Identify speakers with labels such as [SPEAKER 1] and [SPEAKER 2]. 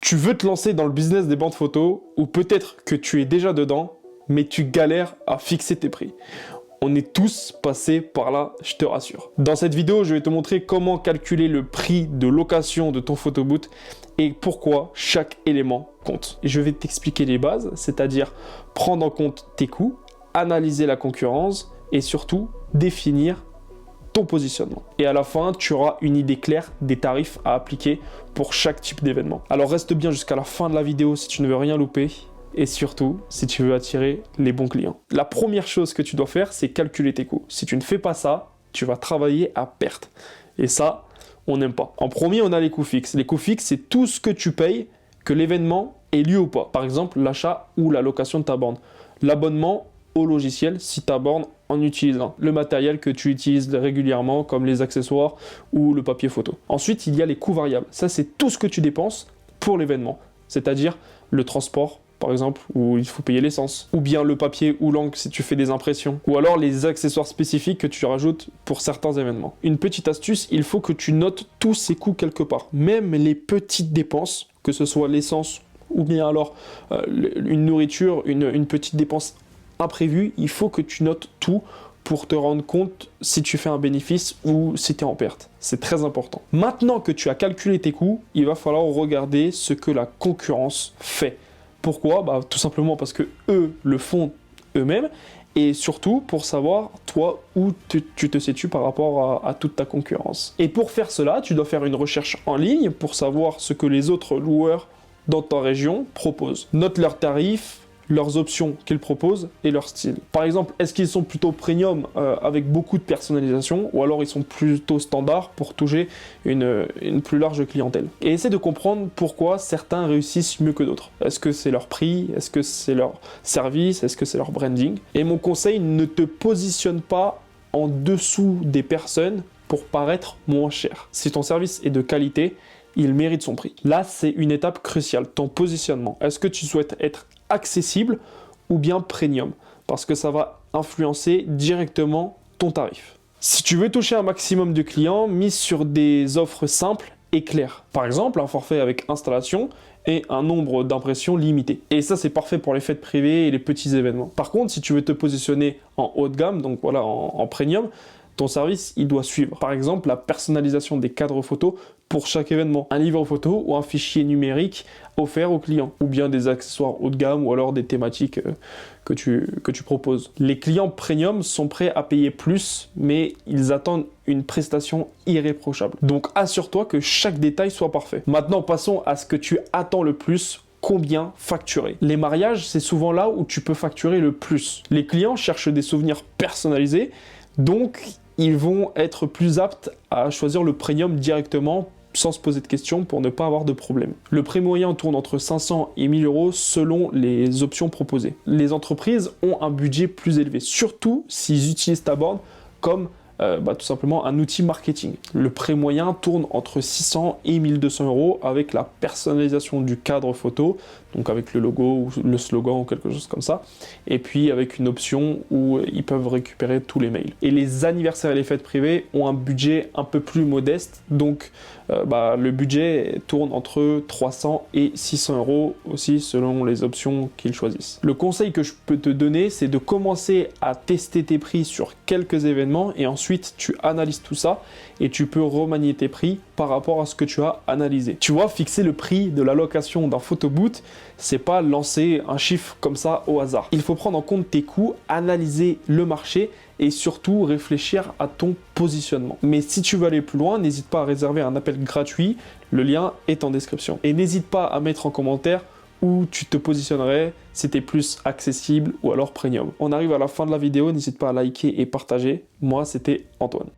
[SPEAKER 1] Tu veux te lancer dans le business des bandes photos ou peut-être que tu es déjà dedans, mais tu galères à fixer tes prix. On est tous passés par là, je te rassure. Dans cette vidéo, je vais te montrer comment calculer le prix de location de ton photoboot et pourquoi chaque élément compte. Et je vais t'expliquer les bases, c'est-à-dire prendre en compte tes coûts, analyser la concurrence et surtout définir ton positionnement. Et à la fin, tu auras une idée claire des tarifs à appliquer pour chaque type d'événement. Alors reste bien jusqu'à la fin de la vidéo si tu ne veux rien louper. Et surtout, si tu veux attirer les bons clients. La première chose que tu dois faire, c'est calculer tes coûts. Si tu ne fais pas ça, tu vas travailler à perte. Et ça, on n'aime pas. En premier, on a les coûts fixes. Les coûts fixes, c'est tout ce que tu payes, que l'événement ait lieu ou pas. Par exemple, l'achat ou la location de ta borne. L'abonnement au logiciel si ta borne en utilise un. Le matériel que tu utilises régulièrement, comme les accessoires ou le papier photo. Ensuite, il y a les coûts variables. Ça, c'est tout ce que tu dépenses pour l'événement. C'est-à-dire le transport, par exemple, où il faut payer l'essence, ou bien le papier ou l'encre si tu fais des impressions, ou alors les accessoires spécifiques que tu rajoutes pour certains événements. Une petite astuce, il faut que tu notes tous ces coûts quelque part, même les petites dépenses, que ce soit l'essence, ou bien alors une nourriture, une petite dépense imprévue, il faut que tu notes tout pour te rendre compte si tu fais un bénéfice ou si tu es en perte. C'est très important. Maintenant que tu as calculé tes coûts, il va falloir regarder ce que la concurrence fait. Pourquoi? Tout simplement parce que eux le font eux-mêmes et surtout pour savoir toi où tu te situes par rapport à toute ta concurrence. Et pour faire cela, tu dois faire une recherche en ligne pour savoir ce que les autres loueurs dans ta région proposent. Note leurs tarifs, leurs options qu'ils proposent et leur style. Par exemple, est-ce qu'ils sont plutôt premium avec beaucoup de personnalisation ou alors ils sont plutôt standards pour toucher une plus large clientèle. Et essaie de comprendre pourquoi certains réussissent mieux que d'autres. Est-ce que c'est leur prix? Est-ce que c'est leur service? Est-ce que c'est leur branding? Et mon conseil, ne te positionne pas en dessous des personnes pour paraître moins cher. Si ton service est de qualité, il mérite son prix. Là, c'est une étape cruciale, ton positionnement. Est-ce que tu souhaites être accessible ou bien premium? Parce que ça va influencer directement ton tarif. Si tu veux toucher un maximum de clients, mise sur des offres simples et claires. Par exemple, un forfait avec installation et un nombre d'impressions limité. Et ça, c'est parfait pour les fêtes privées et les petits événements. Par contre, si tu veux te positionner en haut de gamme, donc voilà, en premium, ton service, il doit suivre. Par exemple, la personnalisation des cadres photos pour chaque événement, un livre photo ou un fichier numérique offert aux clients, ou bien des accessoires haut de gamme ou alors des thématiques que tu proposes. Les clients premium sont prêts à payer plus, mais ils attendent une prestation irréprochable. Donc assure-toi que chaque détail soit parfait. Maintenant, passons à ce que tu attends le plus. Combien facturer? Les mariages, c'est souvent là où tu peux facturer le plus. Les clients cherchent des souvenirs personnalisés, donc ils vont être plus aptes à choisir le premium directement sans se poser de questions pour ne pas avoir de problème. Le prix moyen tourne entre 500 et 1000 euros selon les options proposées. Les entreprises ont un budget plus élevé, surtout s'ils utilisent ta borne comme tout simplement un outil marketing. Le prix moyen tourne entre 600 et 1200 euros avec la personnalisation du cadre photo, donc avec le logo ou le slogan ou quelque chose comme ça, et puis avec une option où ils peuvent récupérer tous les mails. Et les anniversaires et les fêtes privées ont un budget un peu plus modeste, donc le budget tourne entre 300 et 600 euros aussi selon les options qu'ils choisissent. Le conseil que je peux te donner, c'est de commencer à tester tes prix sur quelques événements et ensuite tu analyses tout ça et tu peux remanier tes prix par rapport à ce que tu as analysé. Tu vois, fixer le prix de la location d'un photoboot, c'est pas lancer un chiffre comme ça au hasard. Il faut prendre en compte tes coûts, analyser le marché et surtout réfléchir à ton positionnement. Mais si tu veux aller plus loin, n'hésite pas à réserver un appel gratuit, le lien est en description. Et n'hésite pas à mettre en commentaire où tu te positionnerais, si t'es plus accessible ou alors premium. On arrive à la fin de la vidéo, n'hésite pas à liker et partager. Moi, c'était Antoine.